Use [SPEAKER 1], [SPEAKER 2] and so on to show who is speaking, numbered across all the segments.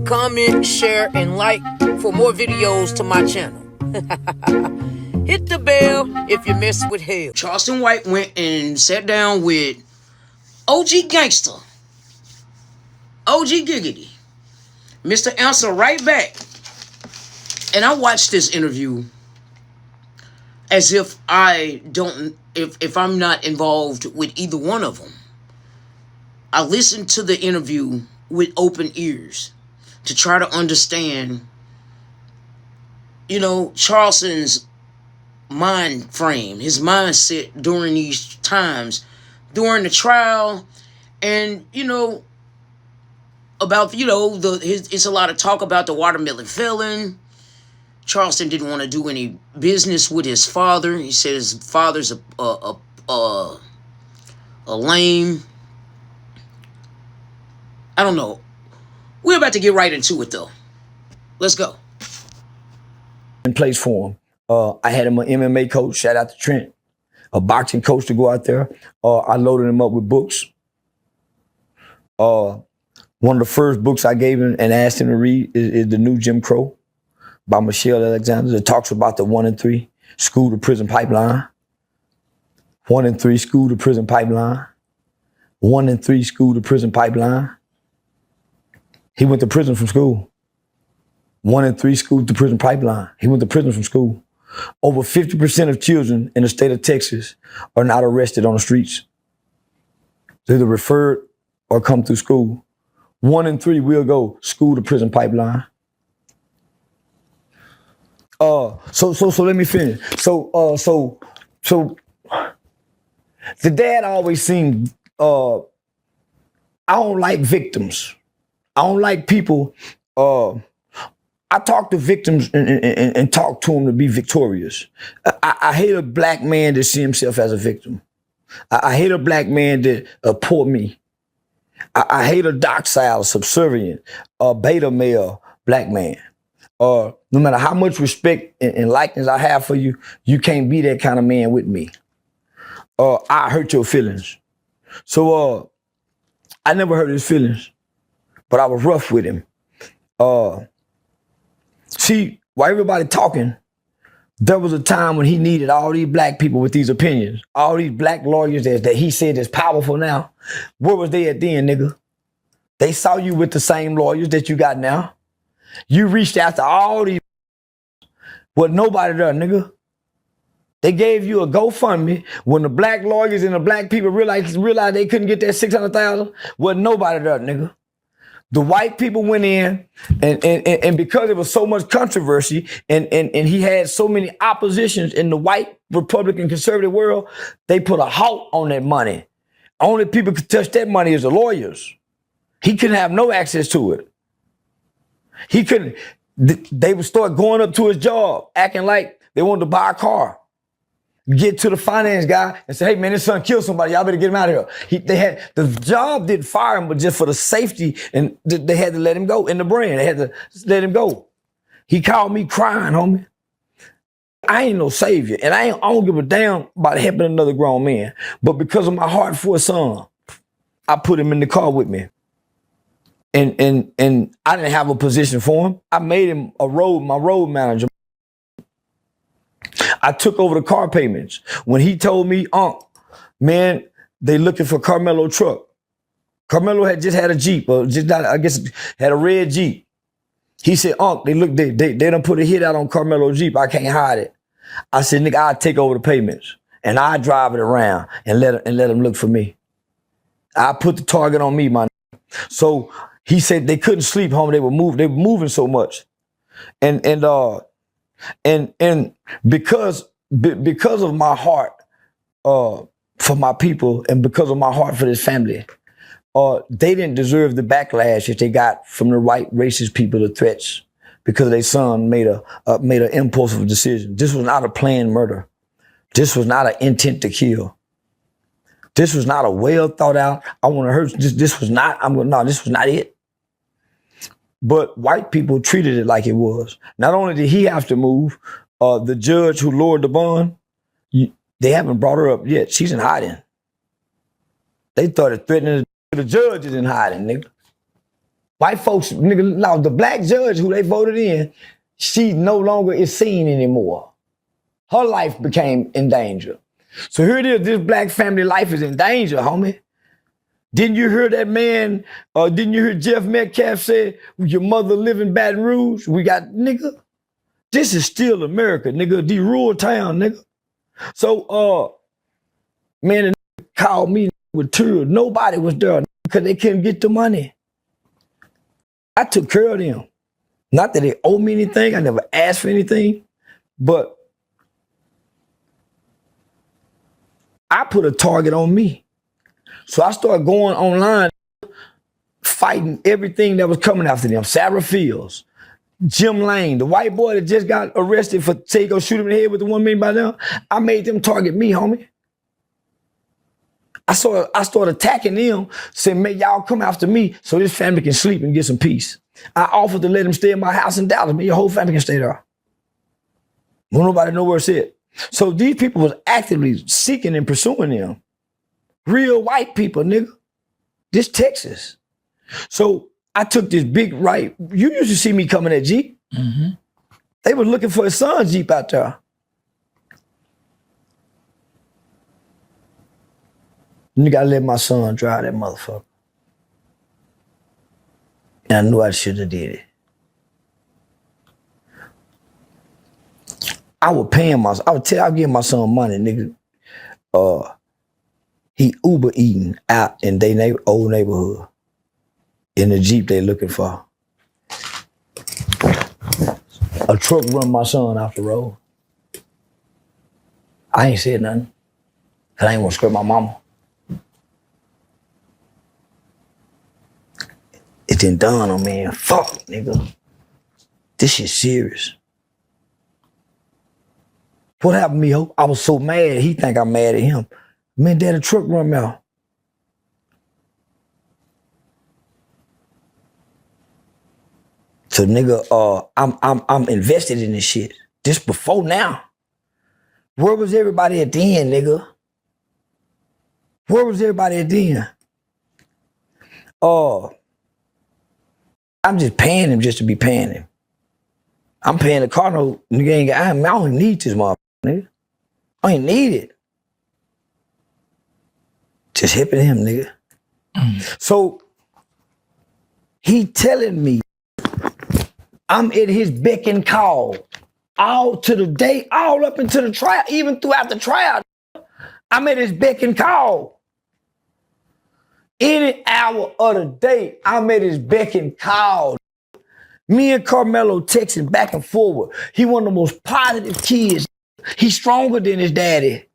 [SPEAKER 1] comment, share, and like for more videos to my channel. Hit the bell if you mess with hell. Charleston White went and sat down with OG Gangster, OG Giggity, Mr. Answer right back. And I watched this interview as if if I'm not involved with either one of them. I listened to the interview with open ears to try to understand, Charleston's mind frame, his mindset during these times, during the trial, and, about, it's a lot of talk about the watermelon felon. Charleston didn't want to do any business with his father. He said his father's a lame. I don't know. We're about to get right into it, though. Let's go.
[SPEAKER 2] In place for him. I had him an MMA coach, shout out to Trent, a boxing coach to go out there. I loaded him up with books. One of the first books I gave him and asked him to read is The New Jim Crow by Michelle Alexander. It talks about the 1 and 3 school to prison pipeline. 1 and 3 school to prison pipeline. 1 and 3 school to prison pipeline. He went to prison from school. 1 and 3 school to prison pipeline. He went to prison from school. Over 50% of children in the state of Texas are not arrested on the streets. They're either referred or come through school. 1 and 3 will go school to prison pipeline. So let me finish. So the dad always seemed, I don't like victims. I don't like people, I talk to victims and talk to them to be victorious. I hate a black man that see himself as a victim. I hate a black man that poor me. I hate a docile, subservient, beta male black man. No matter how much respect and likeness I have for you, you can't be that kind of man with me. I hurt your feelings. So I never hurt his feelings, but I was rough with him. See, while everybody talking, there was a time when he needed all these black people with these opinions, all these black lawyers that he said is powerful now. Where was they at then, nigga? They saw you with the same lawyers that you got now. You reached after all these, but nobody there, nigga. They gave you a GoFundMe when the black lawyers and the black people realized they couldn't get that $600,000. Wasn't nobody there, nigga. The white people went in, and because there was so much controversy and he had so many oppositions in the white Republican conservative world, they put a halt on that money. Only people could touch that money is the lawyers. He couldn't have no access to it. He couldn't. They would start going up to his job, acting like they wanted to buy a car. Get to the finance guy and say, hey man, this son killed somebody, y'all better get him out of here. The job didn't fire him, but just for the safety, and they had to let him go in the brand. They had to let him go. He called me crying, homie. I ain't no savior, and I don't give a damn about helping another grown man. But because of my heart for a son, I put him in the car with me. And I didn't have a position for him. I made him my road manager. I took over the car payments. When he told me, man, they looking for Carmelo truck. Carmelo had just had a Jeep, or I guess had a red Jeep. He said, they done put a hit out on Carmelo Jeep. I can't hide it. I said, nigga, I'll take over the payments and I drive it around and let him look for me. I put the target on me, man. So he said they couldn't sleep, homie. They were moving so much. And because of my heart for my people and because of my heart for this family, they didn't deserve the backlash that they got from the white racist people, the threats, because their son made an impulsive decision. This was not a planned murder. This was not an intent to kill. This was not a well thought out, I want to hurt. This was not it. But white people treated it like it was. Not only did he have to move, the judge who lowered the bond, they haven't brought her up yet. She's in hiding. They started threatening the judge is in hiding, nigga. White folks, nigga, now the black judge who they voted in, she no longer is seen anymore. Her life became in danger. So here it is, this black family life is in danger, homie. Didn't you hear that man, didn't you hear Jeff Metcalf say, your mother live in Baton Rouge? We got, nigga, this is still America, nigga, the rural town, nigga. So, man, the nigga called me with tears. Nobody was there because they couldn't get the money. I took care of them. Not that they owe me anything. I never asked for anything. But I put a target on me. So I started going online, fighting everything that was coming after them. Sarah Fields, Jim Lane, the white boy that just got arrested for say he go shoot him in the head with the $1 million by now. I made them target me, homie. I started attacking them, saying, man, y'all come after me so this family can sleep and get some peace. I offered to let them stay in my house in Dallas, man, your whole family can stay there. Won't nobody know where it's at. So these people was actively seeking and pursuing them. Real white people, nigga. This Texas. So I took this big right. You used to see me coming at Jeep. Mm-hmm. They were looking for his son's Jeep out there. You gotta let my son drive that motherfucker. And I knew I should have did it. I would pay him, I'd give my son money, nigga. He Uber eating out in their old neighborhood. In the Jeep they looking for. A truck run my son off the road. I ain't said nothing. Cause I ain't want to scare my mama. It didn't dawn on me, fuck, nigga. This shit serious. What happened to me, ho? I was so mad, he think I'm mad at him. Man, daddy truck run me out. So nigga, I'm invested in this shit. This before now. Where was everybody at the end, nigga? Where was everybody at the end? I'm just paying him just to be paying him. I'm paying the car note, nigga. I don't need this motherfucker, nigga. I ain't need it. Just hipping him, nigga. So he telling me I'm at his beck and call all to the day, all up into the trial, even throughout the trial. I'm at his beck and call. Any hour of the day, I'm at his beck and call. Me and Carmelo texting back and forward. He one of the most positive kids. He's stronger than his daddy.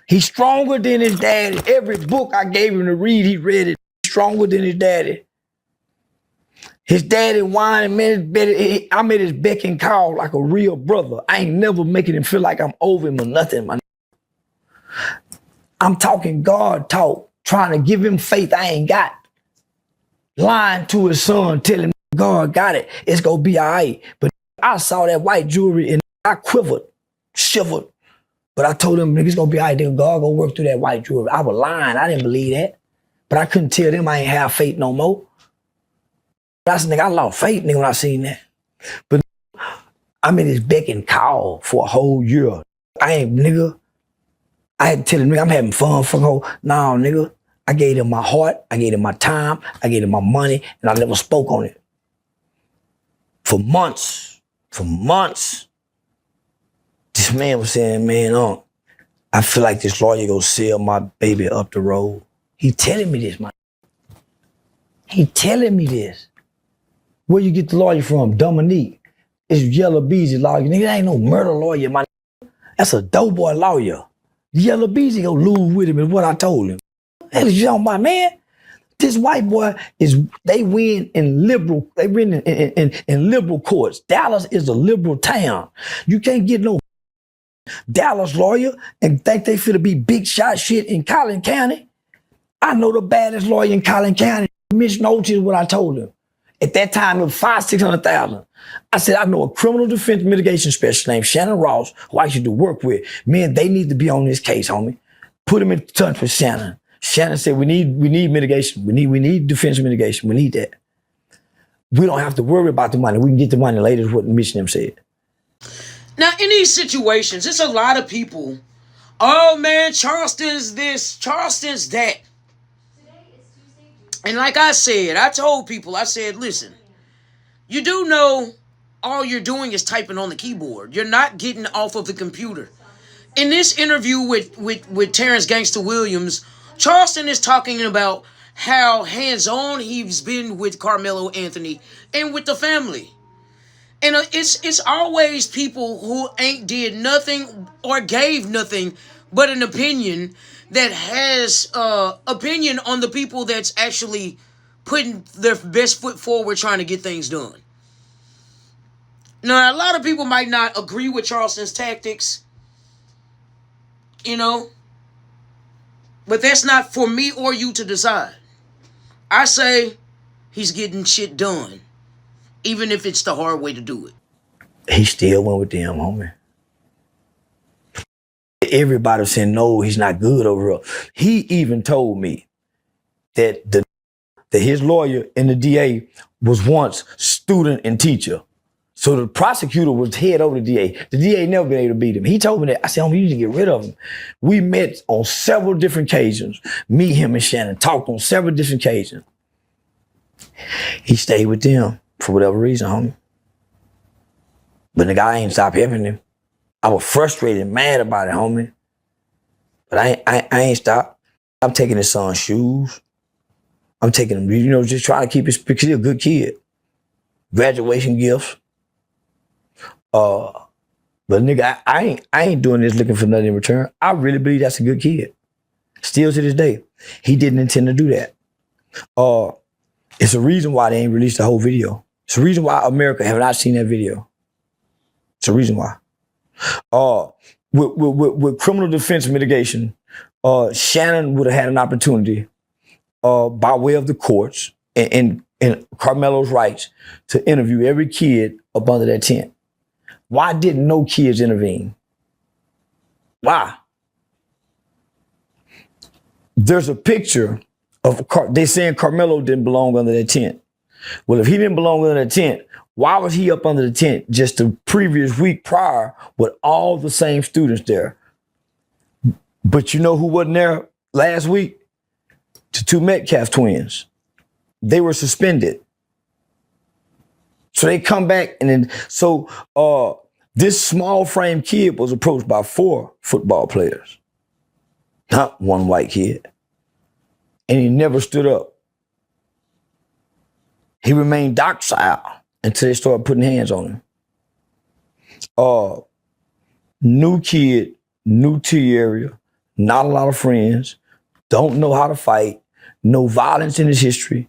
[SPEAKER 2] He's stronger than his daddy. Every book I gave him to read, he read it. He's stronger than his daddy. His daddy whining, man, I'm at his beck and call like a real brother. I ain't never making him feel like I'm over him or nothing, man. I'm talking God talk, trying to give him faith I ain't got. Lying to his son, telling him God got it. It's gonna be all right. But I saw that white jewelry and I quivered, shivered. But I told him, nigga, it's gonna be all right. God gonna work through that white jewelry. I was lying. I didn't believe that. But I couldn't tell them I ain't have faith no more. I said, nigga, I lost faith, nigga, when I seen that. But I'm in his beck and call for a whole year. I had to tell him, nigga, I'm having fun for the whole. No, nigga. I gave him my heart, I gave him my time, I gave him my money, and I never spoke on it. For months, this man was saying, man, I feel like this lawyer gonna sell my baby up the road. He telling me this, man. He telling me this. Where you get the lawyer from? Dominique. It's Yellow Beezy lawyer. Nigga, that ain't no murder lawyer, man. That's a doughboy lawyer. Yellow Beezy gonna lose with him is what I told him. Hell is you talking about, man? This white boy they win in liberal courts. Dallas is a liberal town. You can't get no Dallas lawyer and think they finna be big shot shit in Collin County. I know the baddest lawyer in Collin County. Mitch noticed what I told him. At that time, it was $500,000-$600,000. I said, I know a criminal defense mitigation specialist named Shannon Ross, who I used to work with. Man, they need to be on this case, homie. Put him in touch with Shannon. Shannon said, we need mitigation. We need defense mitigation. We need that. We don't have to worry about the money. We can get the money later, is what Mitch and them said.
[SPEAKER 1] Now, in these situations, it's a lot of people. Oh, man, Charleston's this, Charleston's that. And like I said, I told people, I said, listen, you do know all you're doing is typing on the keyboard. You're not getting off of the computer. In this interview with Terrance Gangster Williams, Charleston is talking about how hands-on he's been with Carmelo Anthony and with the family. And it's always people who ain't did nothing or gave nothing but an opinion that has opinion on the people that's actually putting their best foot forward trying to get things done. Now, a lot of people might not agree with Charleston's tactics, you know, but that's not for me or you to decide. I say he's getting shit done, even if it's the hard way to do it.
[SPEAKER 2] He still went with them, homie. Everybody was saying, no, he's not good overall. He even told me that his lawyer and the DA was once student and teacher. So the prosecutor was head over the DA. The DA never been able to beat him. He told me that. I said, homie, you need to get rid of him. We met on several different occasions. Me, him, and Shannon talked on several different occasions. He stayed with them for whatever reason, homie. But the guy ain't stopped helping him. I was frustrated and mad about it, homie. But I ain't stopped. I'm taking his son's shoes. I'm taking him, you know, just trying to keep his, because he's a good kid. Graduation gifts. But nigga, I ain't doing this looking for nothing in return. I really believe that's a good kid. Still to this day. He didn't intend to do that. It's a reason why they ain't released the whole video. It's a reason why America have not seen that video. It's a reason why. With criminal defense mitigation, Shannon would have had an opportunity by way of the courts and Carmelo's rights to interview every kid up under that tent. Why didn't no kids intervene? Why? There's a picture of, they saying Carmelo didn't belong under that tent. Well, if he didn't belong under that tent, why was he up under the tent just the previous week prior with all the same students there? But you know who wasn't there last week? The two Metcalf twins. They were suspended. So they come back and then, so this small frame kid was approached by 4 football players, not one white kid. And he never stood up. He remained docile until they started putting hands on him. New kid, new to the area, not a lot of friends, don't know how to fight, no violence in his history,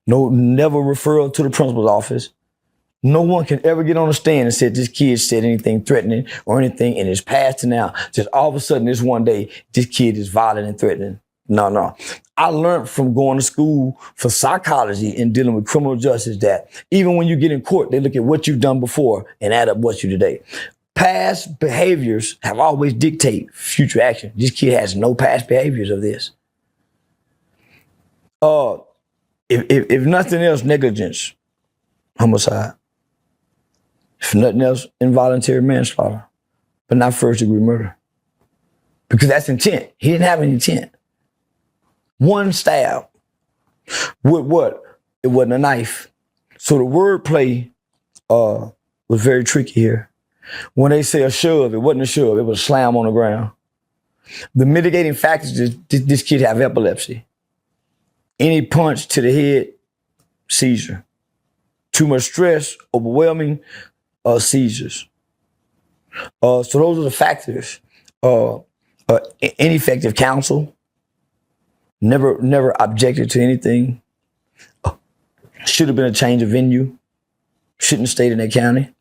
[SPEAKER 2] never referral to the principal's office. No one can ever get on the stand and say this kid said anything threatening or anything in his past to now. Just all of a sudden this one day, this kid is violent and threatening. No. I learned from going to school for psychology and dealing with criminal justice that even when you get in court, they look at what you've done before and add up what you today. Past behaviors have always dictate future action. This kid has no past behaviors of this. If nothing else, negligence, homicide. If nothing else, involuntary manslaughter, but not first-degree murder. Because that's intent. He didn't have any intent. One stab. With what? It wasn't a knife. So the wordplay was very tricky here. When they say a shove, it wasn't a shove. It was a slam on the ground. The mitigating factors is this kid have epilepsy. Any punch to the head, seizure. Too much stress, overwhelming, seizures. So those are the factors. Ineffective counsel. Never objected to anything. Should have been a change of venue. Shouldn't have stayed in that county.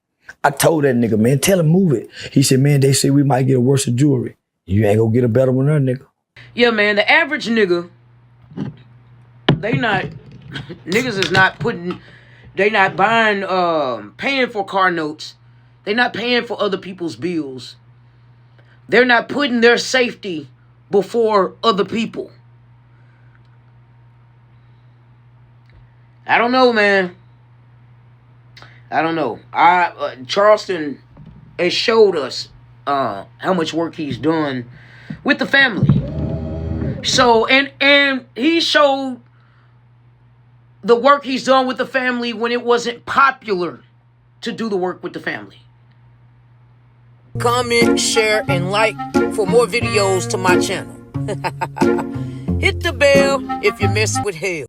[SPEAKER 2] I told that nigga, man, tell him move it. He said, man, they say we might get a worse jury. You ain't gonna get a better one there, nigga.
[SPEAKER 1] Yeah, man, the average nigga, niggas is not putting, they not buying, paying for car notes. They not paying for other people's bills. They're not putting their safety before other people. I don't know, man. I don't know. Charleston has showed us how much work he's done with the family. So and he showed the work he's done with the family when it wasn't popular to do the work with the family. Comment, share, and like for more videos to my channel. Hit the bell if you mess with hell.